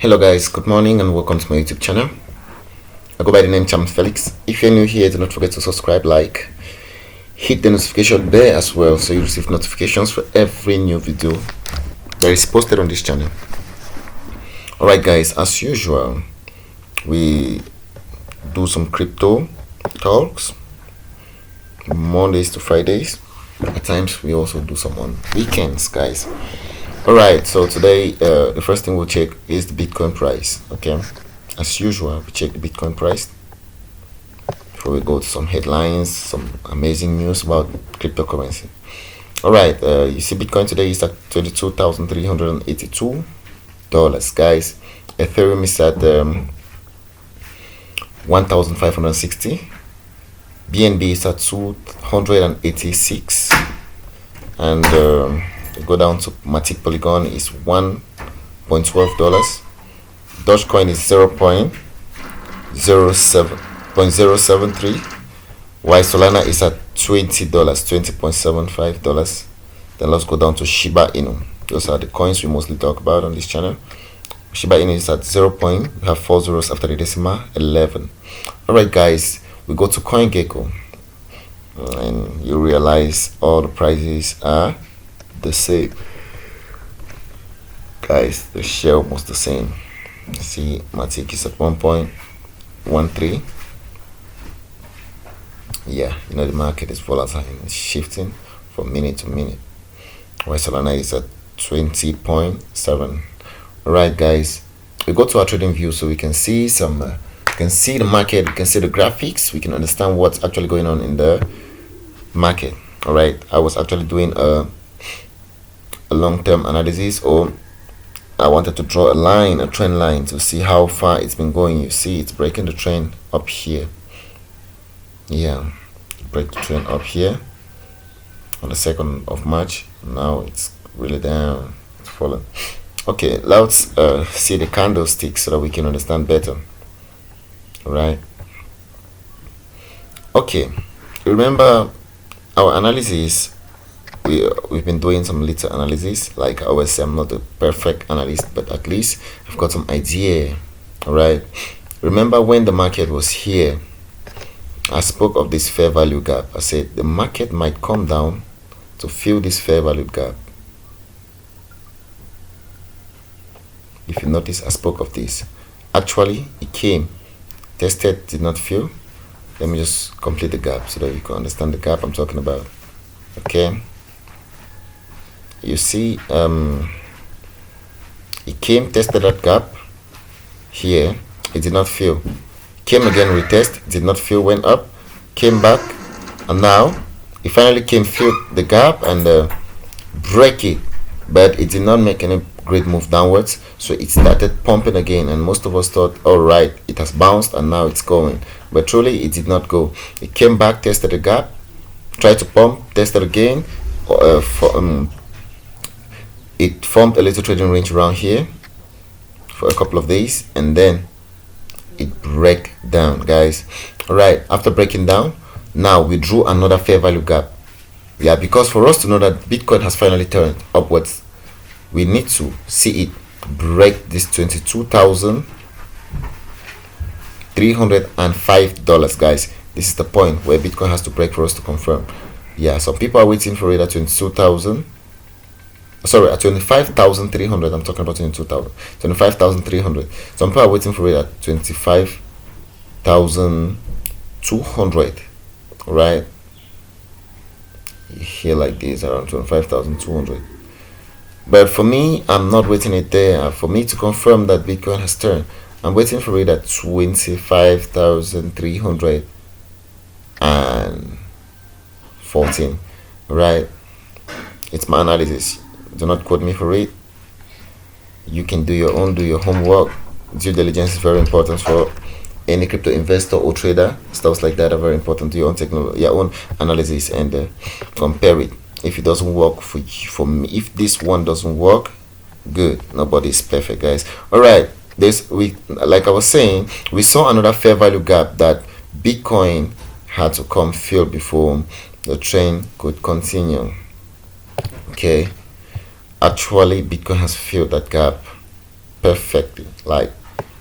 Hello guys, good morning and welcome to my YouTube channel. I go by the name Cham Felix. If you're new here, do not forget to subscribe, like, hit the notification bell as well so you receive notifications for every new video that is posted on this channel. Alright guys, as usual, we do some crypto talks Mondays to Fridays. At times we also do some on weekends, guys. Alright, so today the first thing we'll check is the Bitcoin price. Okay, as usual, we check the Bitcoin price before we go to some headlines, some amazing news about cryptocurrency. Alright, you see Bitcoin today is at $22,382, guys. Ethereum is at 1,560. BNB is at 286, and go down to Matic Polygon is $1.12. Dogecoin is 0.073, while Solana is at $20.75. Then let's go down to Shiba Inu. Those are the coins we mostly talk about on this channel. Shiba Inu is at 0. We have 4 zeros after the decimal, 11. Alright guys, we go to CoinGecko and you realize all the prices are the same, guys. The share almost the same. See, Matic is at 1.13. Yeah, you know the market is volatile and it's shifting from minute to minute, while Solana is at 20.7. Alright guys, we go to our trading view so we can see some can see the market, we can see the graphics, we can understand what's actually going on in the market. All right, I was actually doing a long-term analysis, or I wanted to draw a trend line to see how far it's been going. You see it's breaking the trend up here. Yeah, break the trend up here on the 2nd of March. Now it's really down, it's fallen. Okay, let's see the candlestick so that we can understand better. Right. Okay, remember our analysis, we've been doing some little analysis. Like I always say, I'm not a perfect analyst, but at least I've got some idea. All right, remember when the market was here, I spoke of this fair value gap. I said the market might come down to fill this fair value gap. If you notice, I spoke of this. Actually, it came, tested, did not fill. Let me just complete the gap so that you can understand the gap I'm talking about. Okay, you see, it came, tested that gap here, it did not fill, came again, retest, did not fill, went up, came back, and now it finally came, filled the gap and break it, but it did not make any great move downwards, so it started pumping again, and most of us thought, all right, it has bounced and now it's going, but truly it did not go. It came back, tested the gap, tried to pump, tested again. It formed a little trading range around here for a couple of days, and then it break down, guys. All right, after breaking down, now we drew another fair value gap. Yeah, because for us to know that Bitcoin has finally turned upwards, we need to see it break this $22,305, guys. This is the point where Bitcoin has to break for us to confirm. Yeah, some people are waiting for it at 22,000. Sorry, at 25,300. I'm talking about 22,000, 25,300. Some people are waiting for it at 25,200. Right here, like this, around 25,200. But for me, I'm not waiting it there. For me to confirm that Bitcoin has turned, I'm waiting for it at 25,314. Right? It's my analysis. Do not quote me for it. You can do your homework. Due diligence is very important for any crypto investor or trader. Stuff like that are very important. Do your own technology, your own analysis, and compare it. If it doesn't work for me, if this one doesn't work, good. Nobody is perfect, guys. All right, like I was saying, we saw another fair value gap that Bitcoin had to come fill before the trend could continue. Okay, actually Bitcoin has filled that gap perfectly, like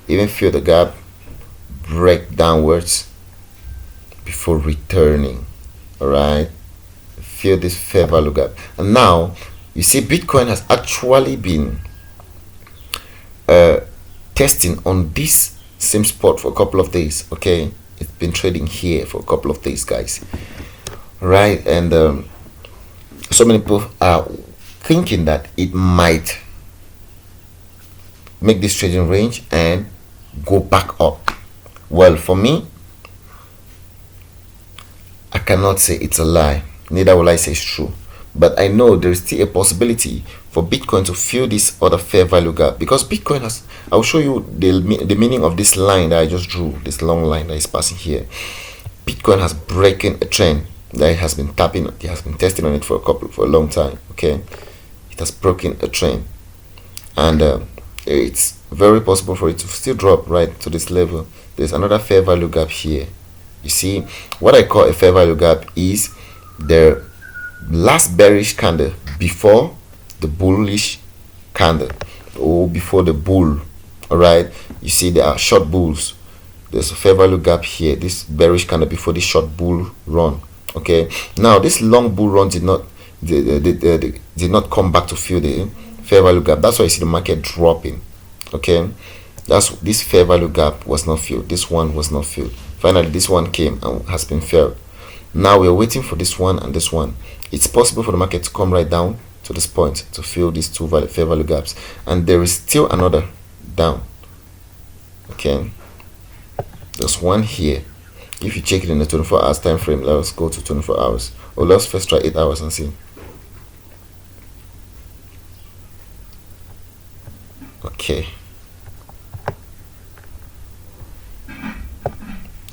even feel the gap, break downwards before returning. All right, feel this fair value gap, and now you see Bitcoin has actually been uh, testing on this same spot for a couple of days. Okay, it's been trading here for a couple of days, guys. Right, and so many people are thinking that it might make this trading range and go back up. Well, for me, I cannot say it's a lie, neither will I say it's true, but I know there is still a possibility for Bitcoin to fill this other fair value gap, because Bitcoin has, I'll show you the meaning of this line that I just drew, this long line that is passing here. Bitcoin has breaking a trend that it has been tapping, it has been testing on it for a long time. Okay, it has broken a trend, and it's very possible for it to still drop right to this level. There's another fair value gap here. You see, what I call a fair value gap is the last bearish candle before the bullish candle, or before the bull. All right, you see there are short bulls. There's a fair value gap here, this bearish candle before the short bull run. Okay, now this long bull run did not come back to fill the fair value gap. That's why you see the market dropping. Okay, that's, this fair value gap was not filled, this one was not filled. Finally this one came and has been filled. Now we're waiting for this one and this one. It's possible for the market to come right down to this point to fill these two fair value gaps, and there is still another down. Okay, there's one here. If you check it in the 24 hours time frame, let's go to 24 hours, or let's first try 8 hours and see. Okay,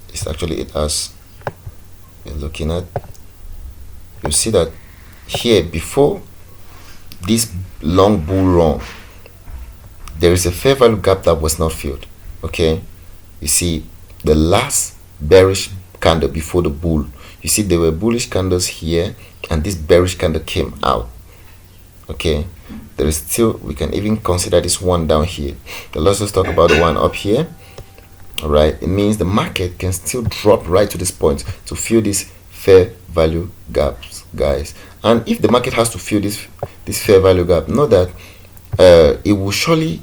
it's actually 8 hours you're looking at. You see that here, before this long bull run, there is a fair value gap that was not filled. Okay, you see the last bearish candle before the bull, you see there were bullish candles here, and this bearish candle came out. Okay, there is still, we can even consider this one down here, but let's just talk about the one up here. All right, it means the market can still drop right to this point to fill this fair value gaps, guys. And if the market has to fill this fair value gap, know that it will surely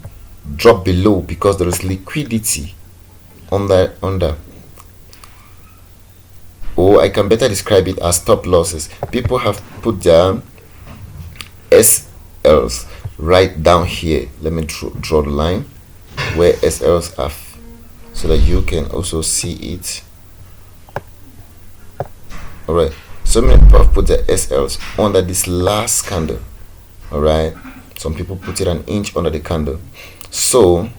drop below, because there is liquidity under, or I can better describe it as stop losses. People have put their SLs right down here. Let me draw the line where SLs are, so that you can also see it. All right, so many people have put their SLs under this last candle. All right, some people put it an inch under the candle. So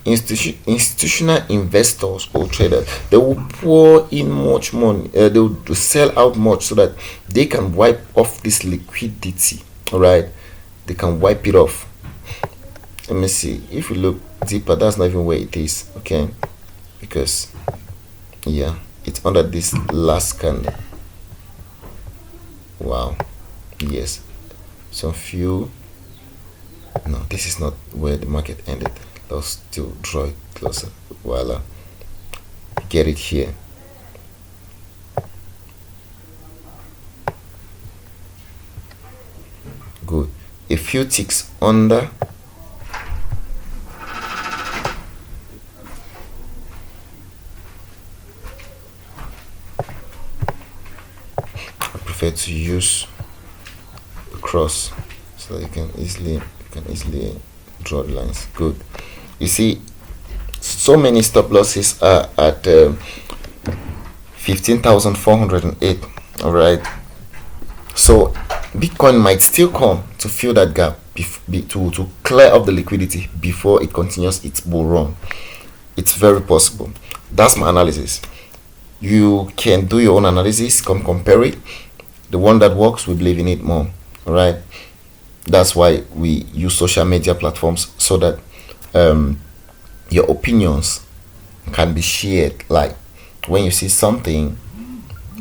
institutional investors or traders, they will pour in much money, they will sell out much, so that they can wipe off this liquidity. All right, they can wipe it off. Let me see, if you look deeper, that's not even where it is. Okay, because yeah, it's under this last candle. Wow, yes, some few. No, this is not where the market ended. Let's still draw it closer. Voila, get it here. Good. A few ticks under. I prefer to use the cross, so that you can easily draw the lines. Good. You see, so many stop losses are at 15,408. all right, so Bitcoin might still come to fill that gap, to clear up the liquidity before it continues its bull run. It's very possible. That's my analysis. You can do your own analysis, come compare it. The one that works, we believe in it more. All right, that's why we use social media platforms, so that your opinions can be shared. Like when you see something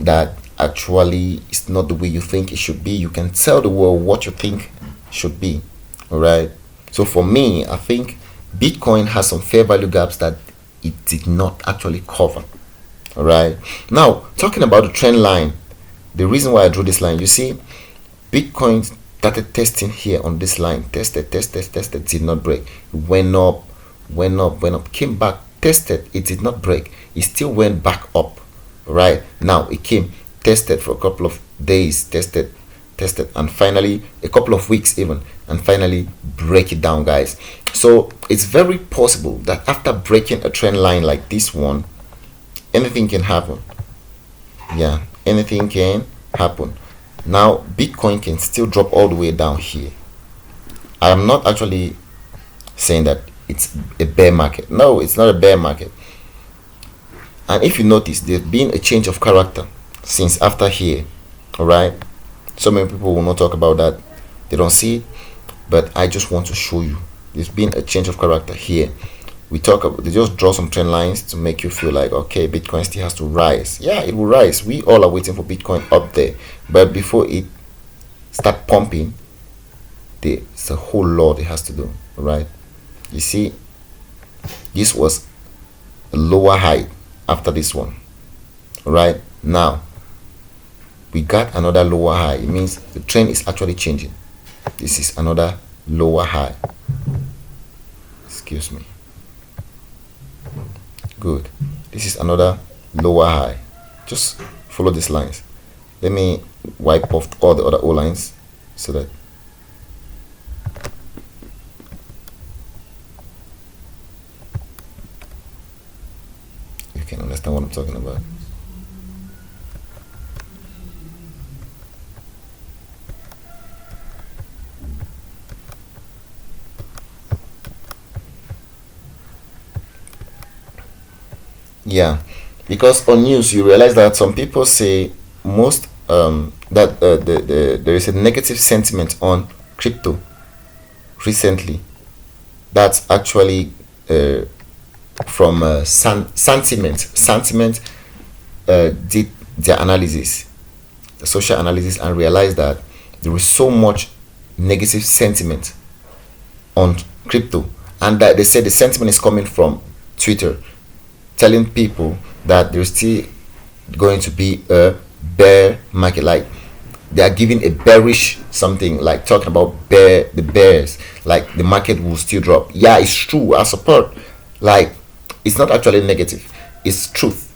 that actually is not the way you think it should be, you can tell the world what you think should be. All right, So for me, I think Bitcoin has some fair value gaps that it did not actually cover. All right. Now, talking about the trend line, the reason why I drew this line, you see, Bitcoin started testing here on this line, tested, did not break. It went up, came back, tested, it did not break. It still went back up. All right. Now it came, tested for a couple of days, tested, and finally a couple of weeks even, and finally break it down, guys. So it's very possible that after breaking a trend line like this one, anything can happen. Yeah, anything can happen. Now Bitcoin can still drop all the way down here. I am not actually saying that it's a bear market. No, it's not a bear market. And if you notice, there's been a change of character since after here. All right, so many people will not talk about that, they don't see it, but I just want to show you there's been a change of character here. We talk about, they just draw some trend lines to make you feel like, okay, Bitcoin still has to rise. Yeah, it will rise. We all are waiting for Bitcoin up there, but before it start pumping, there's a whole lot it has to do. All right, you see, this was a lower height after this one. All right, now we got another lower high. It means the trend is actually changing. This is another lower high. Excuse me. Good. This is another lower high. Just follow these lines. Let me wipe off all the other O lines so that you can understand what I'm talking about. Yeah, because on news you realize that some people say most that there is a negative sentiment on crypto recently. That's actually from Sentiment did their analysis, the social analysis, and realized that there is so much negative sentiment on crypto, and that they said the sentiment is coming from Twitter, telling people that there's still going to be a bear market. Like they are giving a bearish something, like talking about the bears, like the market will still drop. Yeah, it's true. I support. Like it's not actually negative, it's truth.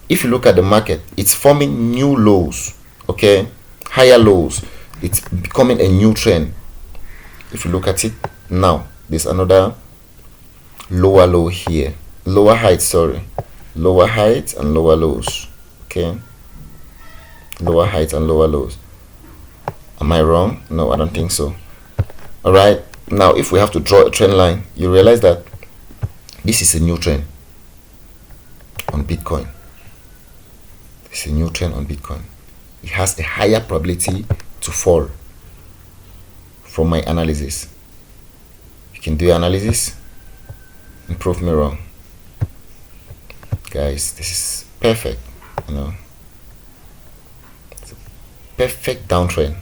If you look at the market, it's forming new lows, okay, higher lows. It's becoming a new trend. If you look at it now, there's another lower low here, lower heights, sorry, lower heights and lower lows, okay, lower heights and lower lows. Am I wrong? No, I don't think so. All right, now if we have to draw a trend line, you realize that this is a new trend on Bitcoin. It's a new trend on Bitcoin. It has a higher probability to fall from my analysis. You can do your analysis and prove me wrong. Guys, this is perfect, you know. It's a perfect downtrend.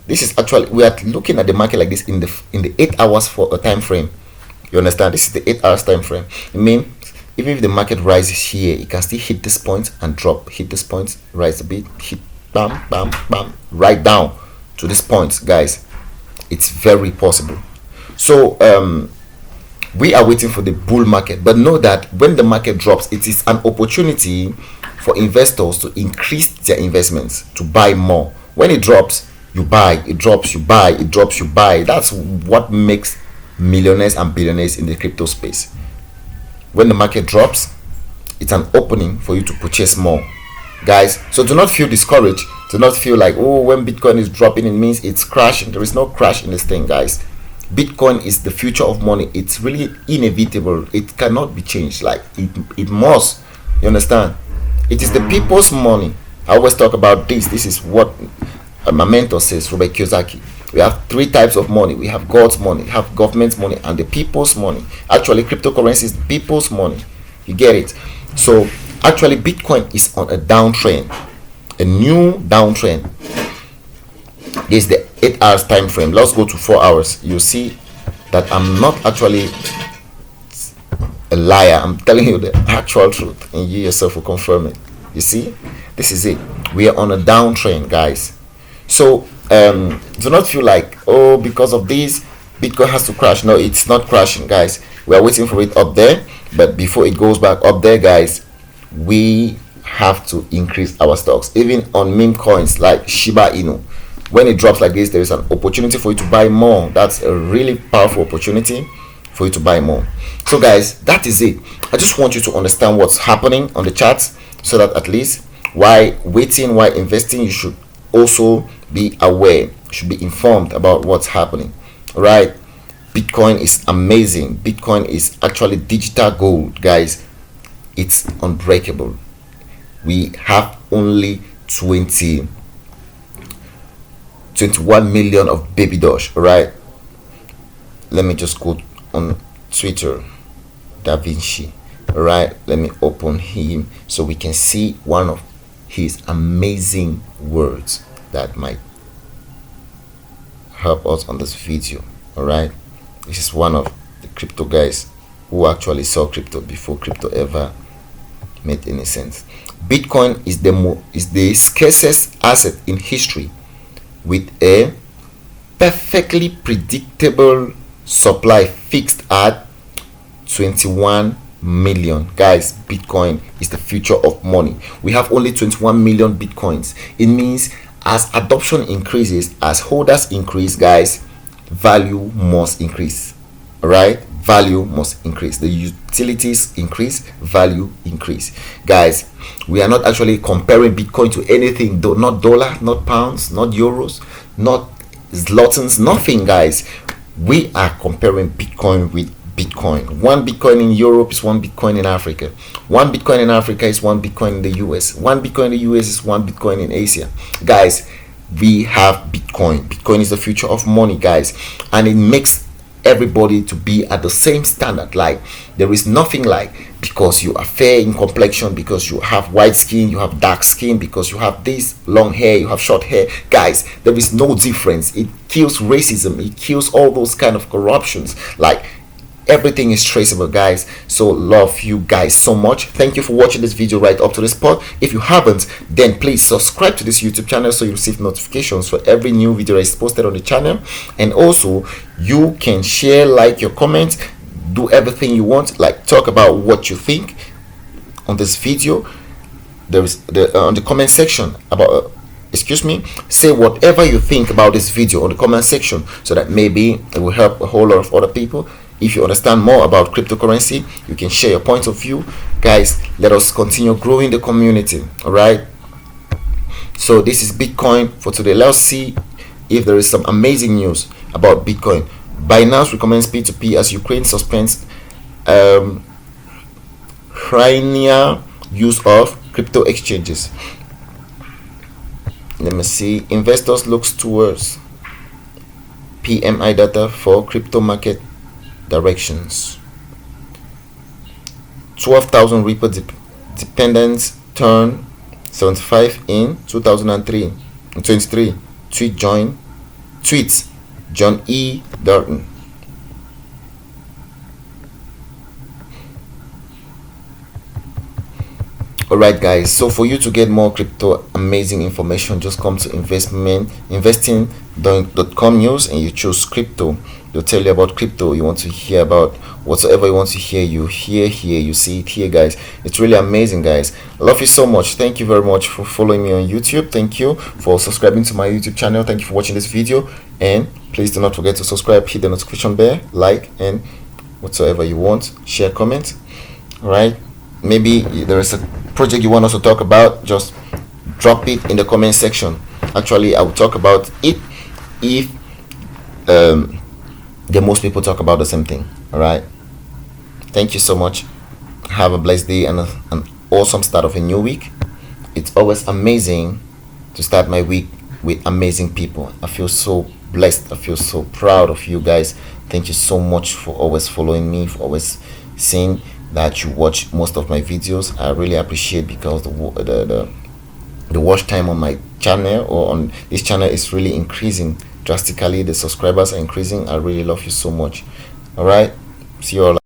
This is actually, we are looking at the market like this in the 8 hours for a time frame. You understand? This is the 8 hours time frame. I mean, even if the market rises here, it can still hit this point and drop, hit this point, rise a bit, hit, bam, bam, bam, right down to this point, guys. It's very possible. So we are waiting for the bull market, but know that when the market drops, it is an opportunity for investors to increase their investments, to buy more. When it drops, you buy. It drops, you buy. It drops, you buy. That's what makes millionaires and billionaires in the crypto space. When the market drops, it's an opening for you to purchase more, guys. So do not feel discouraged. Do not feel like, oh, when Bitcoin is dropping, it means it's crashing. There is no crash in this thing, guys. Bitcoin is the future of money. It's really inevitable. It cannot be changed. Like it must. You understand? It is the people's money. I always talk about this. This is what my mentor says, Robert Kiyosaki. We have 3 types of money. We have God's money, we have government's money, and the people's money. Actually, cryptocurrency is the people's money. You get it? So actually, Bitcoin is on a downtrend, a new downtrend. This is the 8 hours time frame. Let's go to 4 hours. You see that I'm not actually a liar. I'm telling you the actual truth, and you yourself will confirm it. You see, this is it. We are on a downtrend, guys. So do not feel like, oh, because of this Bitcoin has to crash. No, it's not crashing, guys. We are waiting for it up there, but before it goes back up there, guys, we have to increase our stocks. Even on meme coins like Shiba Inu, when it drops like this, there is an opportunity for you to buy more. That's a really powerful opportunity for you to buy more. So guys, that is it. I just want you to understand what's happening on the charts, so that at least while waiting, while investing, you should also be aware, you should be informed about what's happening. All right, Bitcoin is amazing. Bitcoin is actually digital gold, guys. It's unbreakable. We have only 21 million of baby dosh. All right, let me just go on Twitter. Da Vinci. All right, let me open him so we can see one of his amazing words that might help us on this video. All right, this is one of the crypto guys who actually saw crypto before crypto ever made any sense. Bitcoin is the scarcest asset in history, with a perfectly predictable supply fixed at 21 million. Guys, Bitcoin is the future of money. We have only 21 million Bitcoins. It means as adoption increases, as holders increase, guys, value must increase. All right, value must increase. The utilities increase, value increase. Guys, we are not actually comparing Bitcoin to anything, though, not dollar, not pounds, not euros, not zlotys, nothing, guys. We are comparing Bitcoin with Bitcoin. One Bitcoin in Europe is one Bitcoin in Africa. One Bitcoin in Africa is one Bitcoin in the US. One Bitcoin in the US is one Bitcoin in Asia. Guys, we have Bitcoin. Bitcoin is the future of money, guys, and it makes everybody to be at the same standard. Like, there is nothing like, because you are fair in complexion, because you have white skin, you have dark skin, because you have this long hair, you have short hair. Guys, there is no difference. It kills racism, it kills all those kind of corruptions. Like, everything is traceable, guys. So love you guys so much. Thank you for watching this video right up to this part. If you haven't, then please subscribe to this YouTube channel so you receive notifications for every new video that is posted on the channel. And also, you can share, like, your comments, do everything you want, like talk about what you think on this video. There is on the comment section about say whatever you think about this video on the comment section, so that maybe it will help a whole lot of other people. If you understand more about cryptocurrency, you can share your point of view. Guys, let us continue growing the community. All right, so this is Bitcoin for today. Let's see if there is some amazing news about Bitcoin. Binance recommends P2P as Ukraine suspends Crimea use of crypto exchanges. Let me see. Investors looks towards PMI data for crypto market directions. 12,000 Ripple dependents turn 75 in 2023. Tweets John E. Dalton. Alright guys, so for you to get more crypto amazing information, just come to investing.com news and you choose crypto. They'll tell you about crypto. You want to hear about whatsoever you want to hear, you hear here, you see it here, guys. It's really amazing, guys. I love you so much. Thank you very much for following me on YouTube. Thank you for subscribing to my YouTube channel. Thank you for watching this video, and please do not forget to subscribe, hit the notification bell, like, and whatsoever you want, share, comment. All right, maybe there is a project you want us to talk about, just drop it in the comment section. Actually, I will talk about it if the most people talk about the same thing. All right, thank you so much. Have a blessed day and an awesome start of a new week. It's always amazing to start my week with amazing people. I feel so blessed. I feel so proud of you guys. Thank you so much for always following me, for always seeing that you watch most of my videos. I really appreciate, because the watch time on my channel or on this channel is really increasing drastically. The subscribers are increasing. I really love you so much. All right, see you all.